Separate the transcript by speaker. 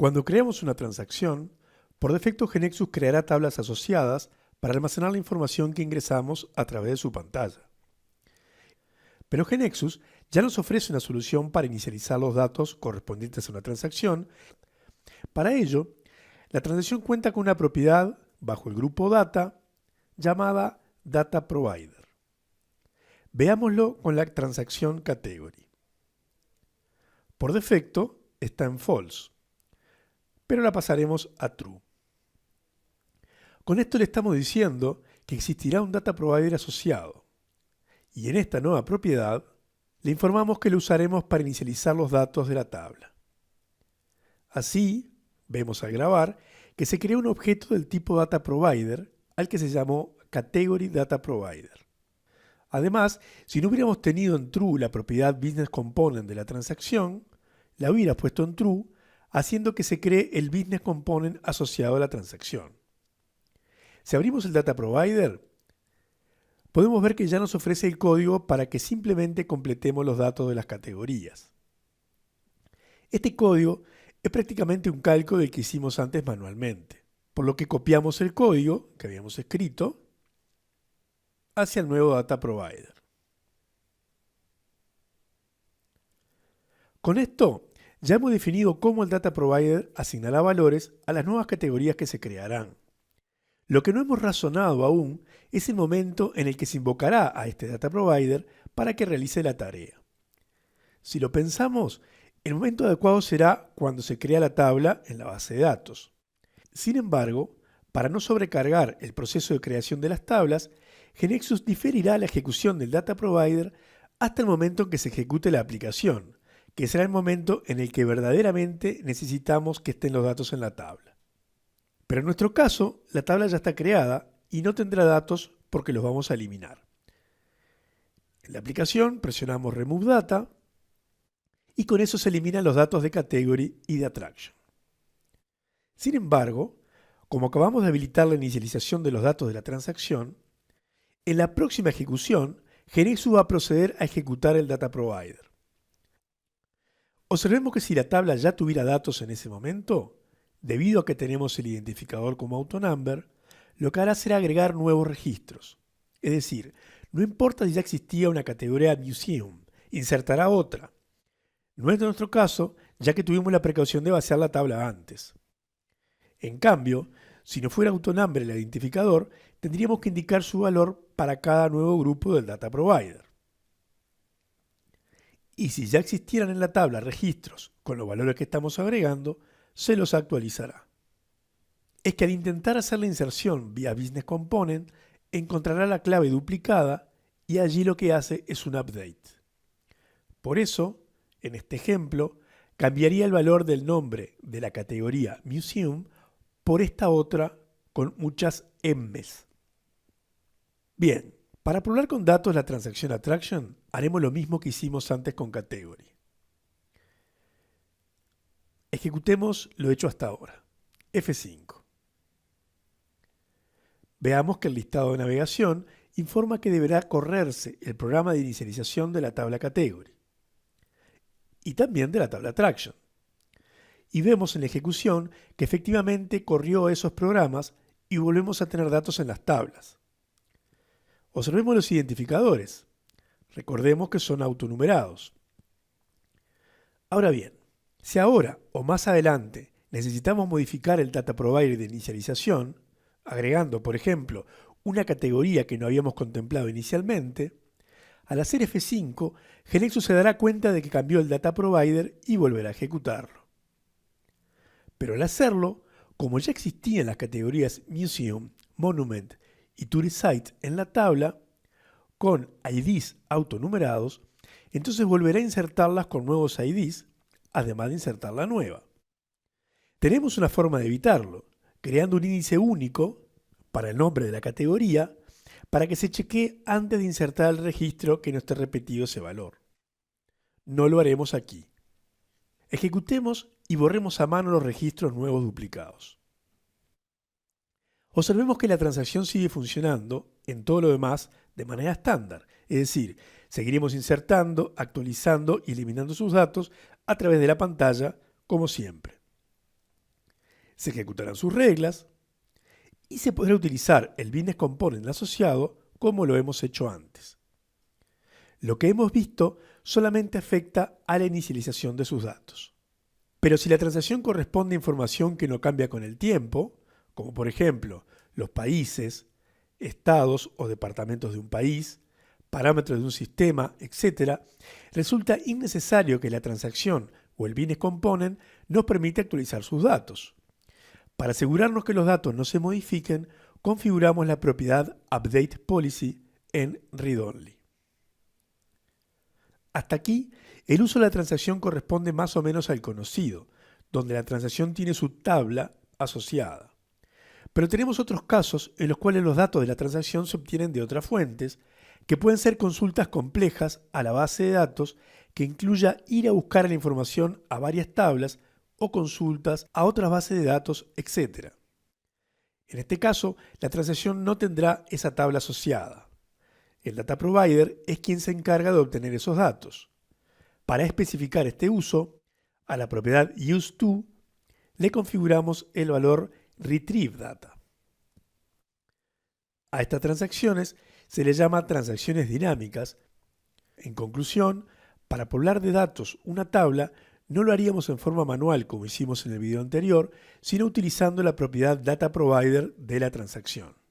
Speaker 1: Cuando creamos una transacción, por defecto GeneXus creará tablas asociadas para almacenar la información que ingresamos a través de su pantalla. Pero GeneXus ya nos ofrece una solución para inicializar los datos correspondientes a una transacción. Para ello, la transacción cuenta con una propiedad bajo el grupo Data llamada Data Provider. Veámoslo con la transacción Category. Por defecto está en False, pero la pasaremos a True. Con esto le estamos diciendo que existirá un Data Provider asociado, y en esta nueva propiedad le informamos que lo usaremos para inicializar los datos de la tabla. Así, vemos al grabar que se creó un objeto del tipo Data Provider al que se llamó Category Data Provider. Además, si no hubiéramos tenido en True la propiedad Business Component de la transacción, la hubiera puesto en True, haciendo que se cree el Business Component asociado a la transacción. Si abrimos el Data Provider, podemos ver que ya nos ofrece el código para que simplemente completemos los datos de las categorías. Este código es prácticamente un calco del que hicimos antes manualmente, por lo que copiamos el código que habíamos escrito hacia el nuevo Data Provider. Con esto, ya hemos definido cómo el Data Provider asignará valores a las nuevas categorías que se crearán. Lo que no hemos razonado aún es el momento en el que se invocará a este Data Provider para que realice la tarea. Si lo pensamos, el momento adecuado será cuando se crea la tabla en la base de datos. Sin embargo, para no sobrecargar el proceso de creación de las tablas, GeneXus diferirá la ejecución del Data Provider hasta el momento en que se ejecute la aplicación, que será el momento en el que verdaderamente necesitamos que estén los datos en la tabla. Pero en nuestro caso, la tabla ya está creada y no tendrá datos porque los vamos a eliminar. En la aplicación presionamos Remove Data y con eso se eliminan los datos de Category y de Attraction. Sin embargo, como acabamos de habilitar la inicialización de los datos de la transacción, en la próxima ejecución, GeneXus va a proceder a ejecutar el Data Provider. Observemos que si la tabla ya tuviera datos en ese momento, debido a que tenemos el identificador como AutoNumber, lo que hará será agregar nuevos registros. Es decir, no importa si ya existía una categoría Museum, insertará otra. No es nuestro caso, ya que tuvimos la precaución de vaciar la tabla antes. En cambio, si no fuera AutoNumber el identificador, tendríamos que indicar su valor para cada nuevo grupo del Data Provider. Y si ya existieran en la tabla registros con los valores que estamos agregando, se los actualizará. Es que al intentar hacer la inserción vía Business Component, encontrará la clave duplicada y allí lo que hace es un update. Por eso, en este ejemplo, cambiaría el valor del nombre de la categoría Museum por esta otra con muchas M's. Bien, para probar con datos la transacción Attraction, haremos lo mismo que hicimos antes con Category. Ejecutemos lo hecho hasta ahora. F5. Veamos que el listado de navegación informa que deberá correrse el programa de inicialización de la tabla Category y también de la tabla Attraction. Y vemos en la ejecución que efectivamente corrió esos programas y volvemos a tener datos en las tablas. Observemos los identificadores. Recordemos que son autonumerados. Ahora bien, si ahora o más adelante necesitamos modificar el Data Provider de inicialización, agregando, por ejemplo, una categoría que no habíamos contemplado inicialmente, al hacer F5, GeneXus se dará cuenta de que cambió el Data Provider y volverá a ejecutarlo. Pero al hacerlo, como ya existían las categorías Museum, Monument y Tourist Site en la tabla, con IDs autonumerados, entonces volverá a insertarlas con nuevos IDs, además de insertar la nueva. Tenemos una forma de evitarlo, creando un índice único para el nombre de la categoría, para que se chequee antes de insertar el registro que no esté repetido ese valor. No lo haremos aquí. Ejecutemos y borremos a mano los registros nuevos duplicados. Observemos que la transacción sigue funcionando en todo lo demás de manera estándar, es decir, seguiremos insertando, actualizando y eliminando sus datos a través de la pantalla como siempre. se ejecutarán sus reglas y se podrá utilizar el business component asociado como lo hemos hecho antes. Lo que hemos visto solamente afecta a la inicialización de sus datos. Pero si la transacción corresponde a información que no cambia con el tiempo, como por ejemplo los países, estados o departamentos de un país, parámetros de un sistema, etc., resulta innecesario que la transacción o el business component nos permita actualizar sus datos. Para asegurarnos que los datos no se modifiquen, configuramos la propiedad Update Policy en read-only. Hasta aquí, el uso de la transacción corresponde más o menos al conocido, donde la transacción tiene su tabla asociada. Pero tenemos otros casos en los cuales los datos de la transacción se obtienen de otras fuentes, que pueden ser consultas complejas a la base de datos que incluya ir a buscar la información a varias tablas o consultas a otras bases de datos, etc. En este caso, la transacción no tendrá esa tabla asociada. El data provider es quien se encarga de obtener esos datos. Para especificar este uso, a la propiedad useTo le configuramos el valor retrieveData. A estas transacciones se les llama transacciones dinámicas. En conclusión, para poblar de datos una tabla, no lo haríamos en forma manual como hicimos en el video anterior, sino utilizando la propiedad data provider de la transacción.